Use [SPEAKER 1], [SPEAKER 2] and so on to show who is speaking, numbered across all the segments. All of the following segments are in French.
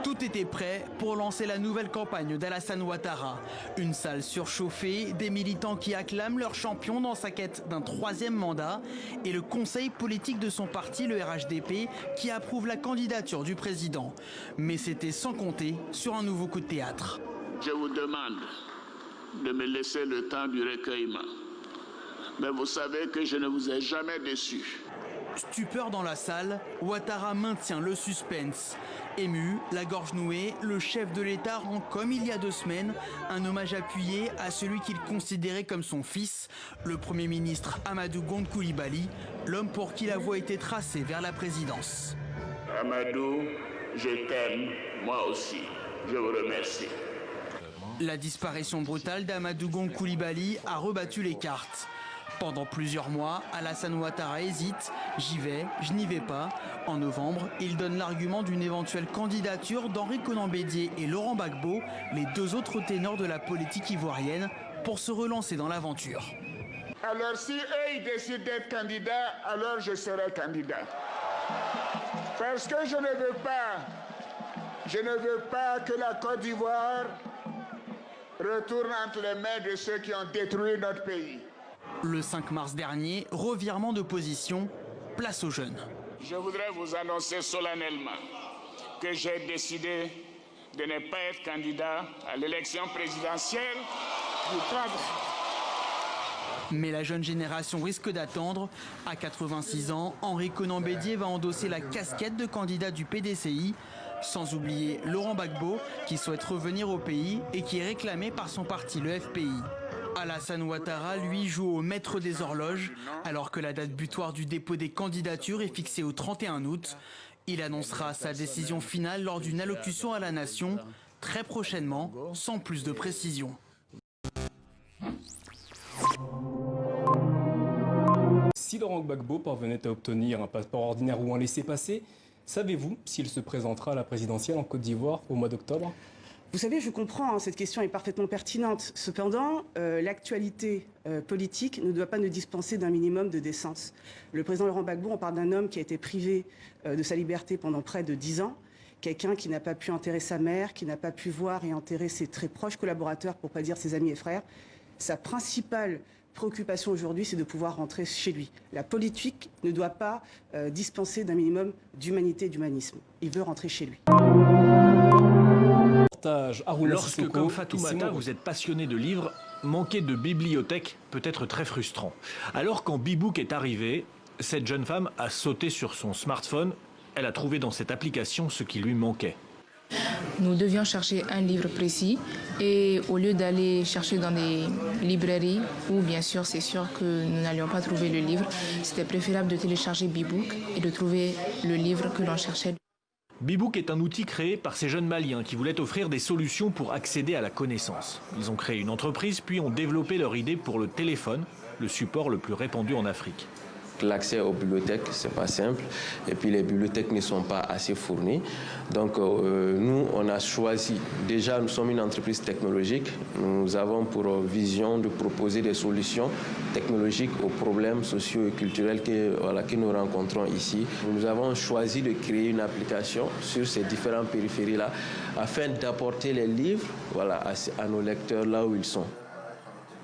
[SPEAKER 1] Tout était prêt pour lancer la nouvelle campagne d'Alassane Ouattara. Une salle surchauffée, des militants qui acclament leur champion dans sa quête d'un troisième mandat et le conseil politique de son parti, le RHDP, qui approuve la candidature du président. Mais c'était sans compter sur un nouveau coup de théâtre.
[SPEAKER 2] Je vous demande de me laisser le temps du recueillement. Mais vous savez que je ne vous ai jamais déçu.
[SPEAKER 1] Stupeur dans la salle, Ouattara maintient le suspense. Ému, la gorge nouée, le chef de l'État rend, comme il y a 2 semaines, un hommage appuyé à celui qu'il considérait comme son fils, le Premier ministre Amadou Gon Coulibaly, l'homme pour qui la voie était tracée vers la présidence.
[SPEAKER 2] Amadou, je t'aime, moi aussi. Je vous remercie.
[SPEAKER 1] La disparition brutale d'Amadou Gon Coulibaly a rebattu les cartes. Pendant plusieurs mois, Alassane Ouattara hésite, j'y vais, je n'y vais pas. En novembre, il donne l'argument d'une éventuelle candidature d'Henri Konan Bédié et Laurent Gbagbo, les 2 autres ténors de la politique ivoirienne, pour se relancer dans l'aventure.
[SPEAKER 2] Alors si eux ils décident d'être candidats, alors je serai candidat. Parce que je ne veux pas que la Côte d'Ivoire retourne entre les mains de ceux qui ont détruit notre pays.
[SPEAKER 1] Le 5 mars dernier, revirement de position, place aux jeunes.
[SPEAKER 2] Je voudrais vous annoncer solennellement que j'ai décidé de ne pas être candidat à l'élection présidentielle du 3.
[SPEAKER 1] Mais la jeune génération risque d'attendre. À 86 ans, Henri Konan Bédié va endosser la casquette de candidat du PDCI, sans oublier Laurent Gbagbo, qui souhaite revenir au pays et qui est réclamé par son parti, le FPI. Alassane Ouattara, lui, joue au maître des horloges, alors que la date butoir du dépôt des candidatures est fixée au 31 août. Il annoncera sa décision finale lors d'une allocution à la nation, très prochainement, sans plus de précision.
[SPEAKER 3] Si Laurent Gbagbo parvenait à obtenir un passeport ordinaire ou un laissez-passer, savez-vous s'il se présentera à la présidentielle en Côte d'Ivoire au mois d'octobre ?
[SPEAKER 4] Vous savez, je comprends, cette question est parfaitement pertinente. Cependant, l'actualité politique ne doit pas nous dispenser d'un minimum de décence. Le président Laurent Gbagbo, on parle d'un homme qui a été privé de sa liberté pendant près de 10 ans, quelqu'un qui n'a pas pu enterrer sa mère, qui n'a pas pu voir et enterrer ses très proches collaborateurs, pour ne pas dire ses amis et frères. Sa principale préoccupation aujourd'hui, c'est de pouvoir rentrer chez lui. La politique ne doit pas dispenser d'un minimum d'humanité et d'humanisme. Il veut rentrer chez lui.
[SPEAKER 5] Lorsque, comme Fatoumata, vous êtes passionné de livres, manquer de bibliothèque peut être très frustrant. Alors quand Bebook est arrivé, cette jeune femme a sauté sur son smartphone. Elle a trouvé dans cette application ce qui lui manquait.
[SPEAKER 6] Nous devions chercher un livre précis et au lieu d'aller chercher dans des librairies où bien sûr c'est sûr que nous n'allions pas trouver le livre, c'était préférable de télécharger Bebook et de trouver le livre que l'on cherchait.
[SPEAKER 5] Bebook est un outil créé par ces jeunes Maliens qui voulaient offrir des solutions pour accéder à la connaissance. Ils ont créé une entreprise puis ont développé leur idée pour le téléphone, le support le plus répandu en Afrique.
[SPEAKER 7] L'accès aux bibliothèques, c'est pas simple. Et puis les bibliothèques ne sont pas assez fournies. Donc nous, on a choisi, déjà nous sommes une entreprise technologique. Nous avons pour vision de proposer des solutions technologiques aux problèmes sociaux et culturels que nous rencontrons ici. Nous avons choisi de créer une application sur ces différentes périphéries-là afin d'apporter les livres à nos lecteurs là où ils sont.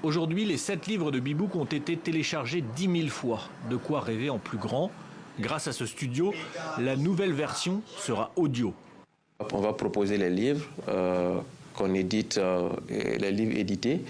[SPEAKER 5] Aujourd'hui, les 7 livres de Bebook ont été téléchargés 10 000 fois. De quoi rêver en plus grand. Grâce à ce studio, la nouvelle version sera audio.
[SPEAKER 7] On va proposer les livres qu'on édite, les livres édités.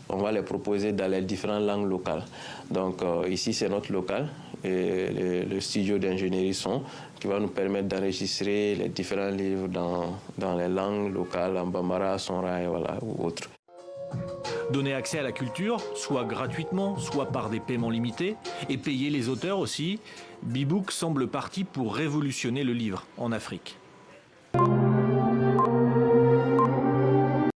[SPEAKER 7] On va les proposer dans les différentes langues locales. Donc ici, c'est notre local, et le studio d'ingénierie son, qui va nous permettre d'enregistrer les différents livres dans les langues locales, en Bambara, Songhai, ou autres.
[SPEAKER 5] Donner accès à la culture, soit gratuitement, soit par des paiements limités, et payer les auteurs aussi, Bebook semble parti pour révolutionner le livre en Afrique.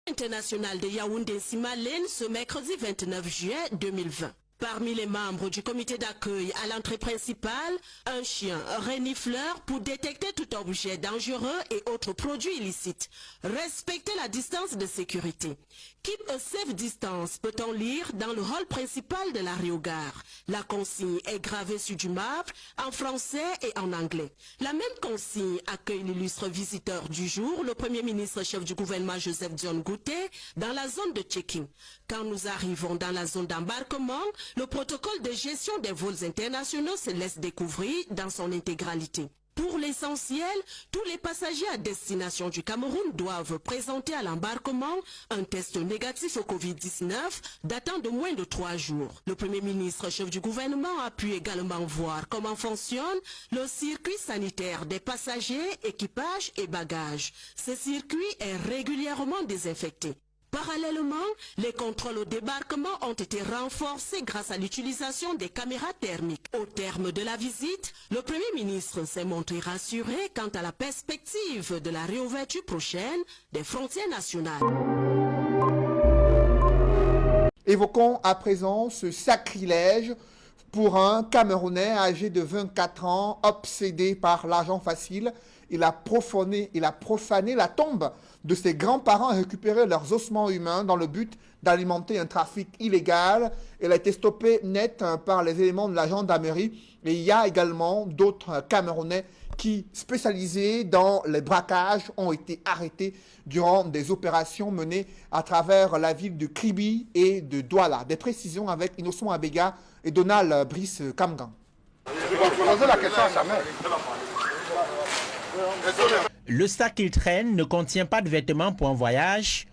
[SPEAKER 8] International de Yaoundé-Simalène ce mercredi 29 juillet 2020. Parmi les membres du comité d'accueil à l'entrée principale, un chien renifleur pour détecter tout objet dangereux et autres produits illicites. Respecter la distance de sécurité. Keep a safe distance, peut-on lire dans le hall principal de l'aérogare. La consigne est gravée sur du marbre en français et en anglais. La même consigne accueille l'illustre visiteur du jour, le Premier ministre chef du gouvernement Joseph Dione Ngouté, dans la zone de check-in. Quand nous arrivons dans la zone d'embarquement, le protocole de gestion des vols internationaux se laisse découvrir dans son intégralité. Pour l'essentiel, tous les passagers à destination du Cameroun doivent présenter à l'embarquement un test négatif au Covid-19 datant de moins de 3 jours. Le Premier ministre chef du gouvernement a pu également voir comment fonctionne le circuit sanitaire des passagers, équipages et bagages. Ce circuit est régulièrement désinfecté. Parallèlement, les contrôles au débarquement ont été renforcés grâce à l'utilisation des caméras thermiques. Au terme de la visite, le Premier ministre s'est montré rassuré quant à la perspective de la réouverture prochaine des frontières nationales.
[SPEAKER 9] Évoquons à présent ce sacrilège pour un Camerounais âgé de 24 ans, obsédé par l'argent facile. Il a profané la tombe de ses grands-parents et récupéré leurs ossements humains dans le but d'alimenter un trafic illégal. Il a été stoppé net par les éléments de la gendarmerie. Et il y a également d'autres Camerounais qui, spécialisés dans les braquages, ont été arrêtés durant des opérations menées à travers la ville de Kribi et de Douala. Des précisions avec Innocent Abega et Donald Brice Kamgan.
[SPEAKER 10] Le sac qu'il traîne ne contient pas de vêtements pour un voyage,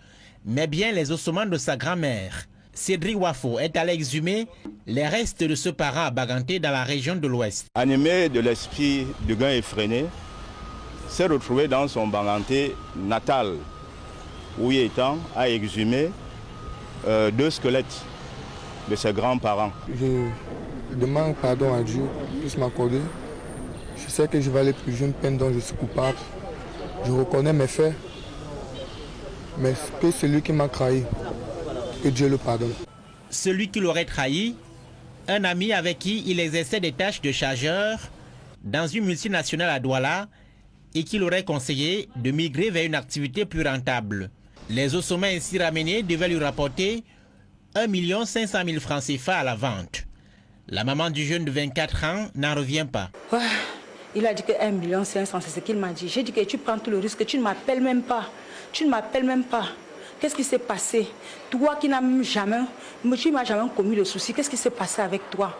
[SPEAKER 10] mais bien les ossements de sa grand-mère. Cédric Wafo est allé exhumer les restes de ce parent à Baganté dans la région de l'Ouest.
[SPEAKER 11] Animé de l'esprit de gain effréné, s'est retrouvé dans son Baganté natal, où il étant à exhumer 2 squelettes de ses grands-parents.
[SPEAKER 12] Je demande pardon à Dieu, puisse m'accorder. Je sais que je vais aller plus une peine dont je suis coupable. Je reconnais mes faits, mais que celui qui m'a trahi, que Dieu le pardonne.
[SPEAKER 10] Celui qui l'aurait trahi, un ami avec qui il exerçait des tâches de chargeur dans une multinationale à Douala et qui l'aurait conseillé de migrer vers une activité plus rentable. Les ossements ainsi ramenés devaient lui rapporter 1 500 000 francs CFA à la vente. La maman du jeune de 24 ans n'en revient pas.
[SPEAKER 13] Ouais. Il a dit que 1 500 000, c'est ce qu'il m'a dit. J'ai dit que tu prends tout le risque, tu ne m'appelles même pas. Tu ne m'appelles même pas. Qu'est-ce qui s'est passé? Toi qui n'as jamais commis le souci, qu'est-ce qui s'est passé avec toi?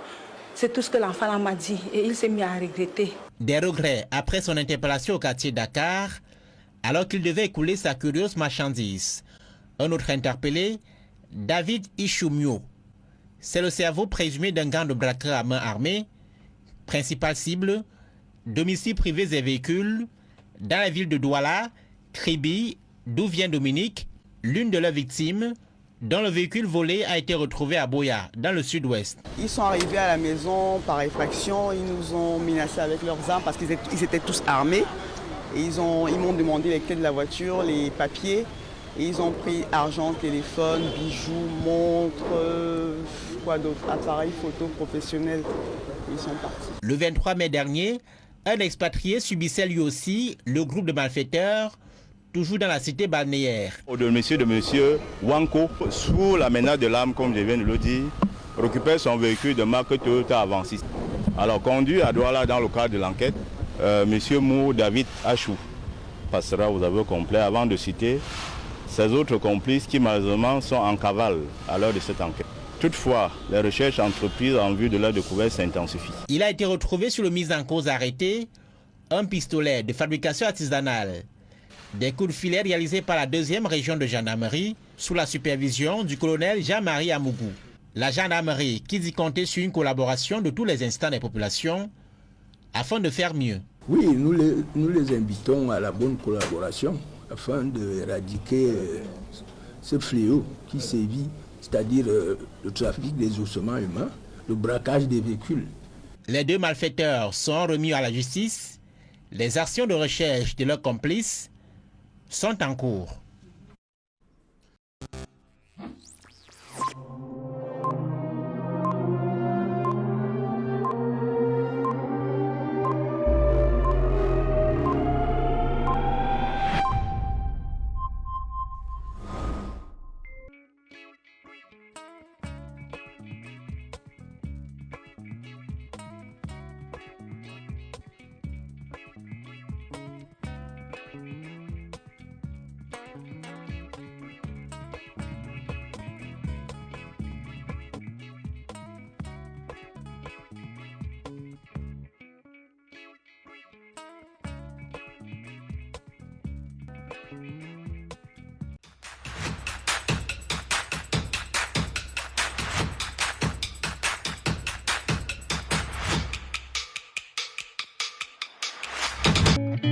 [SPEAKER 13] C'est tout ce que l'enfant m'a dit et il s'est mis à regretter.
[SPEAKER 10] Des regrets après son interpellation au quartier Dakar, alors qu'il devait écouler sa curieuse marchandise. Un autre interpellé, David Ishumio. C'est le cerveau présumé d'un gang de braqueurs à main armée. Principale cible, domiciles privés et véhicules, dans la ville de Douala, Kribi, d'où vient Dominique, l'une de leurs victimes, dont le véhicule volé a été retrouvé à Boya, dans le sud-ouest.
[SPEAKER 14] Ils sont arrivés à la maison par effraction, ils nous ont menacés avec leurs armes parce qu'ils étaient tous armés. Et ils m'ont demandé les clés de la voiture, les papiers, et ils ont pris argent, téléphone, bijoux, montres, quoi d'autre, appareils photo professionnels. Ils sont partis.
[SPEAKER 10] Le 23 mai dernier, un expatrié subissait lui aussi le groupe de malfaiteurs, toujours dans la cité balnéaire.
[SPEAKER 11] Au domicile de monsieur Wanko, sous la menace de l'arme, comme je viens de le dire, récupère son véhicule de marque Toyota Avensis. Alors, conduit à Douala dans le cadre de l'enquête, monsieur Mou David Achou passera aux aveux complets avant de citer ses autres complices qui malheureusement sont en cavale à l'heure de cette enquête. Toutefois, les recherches entreprises en vue de leur découverte s'intensifient.
[SPEAKER 10] Il a été retrouvé sur le mis en cause arrêté, un pistolet de fabrication artisanale, des coups de filet réalisés par la 2e région de gendarmerie sous la supervision du colonel Jean-Marie Amougou. La gendarmerie qui dit compter sur une collaboration de tous les instants des populations afin de faire mieux.
[SPEAKER 15] Oui, nous les invitons à la bonne collaboration afin d'éradiquer ce fléau qui sévit, c'est-à-dire le trafic des ossements humains, le braquage des véhicules.
[SPEAKER 10] Les 2 malfaiteurs sont remis à la justice. Les actions de recherche de leurs complices sont en cours.
[SPEAKER 16] Thank you.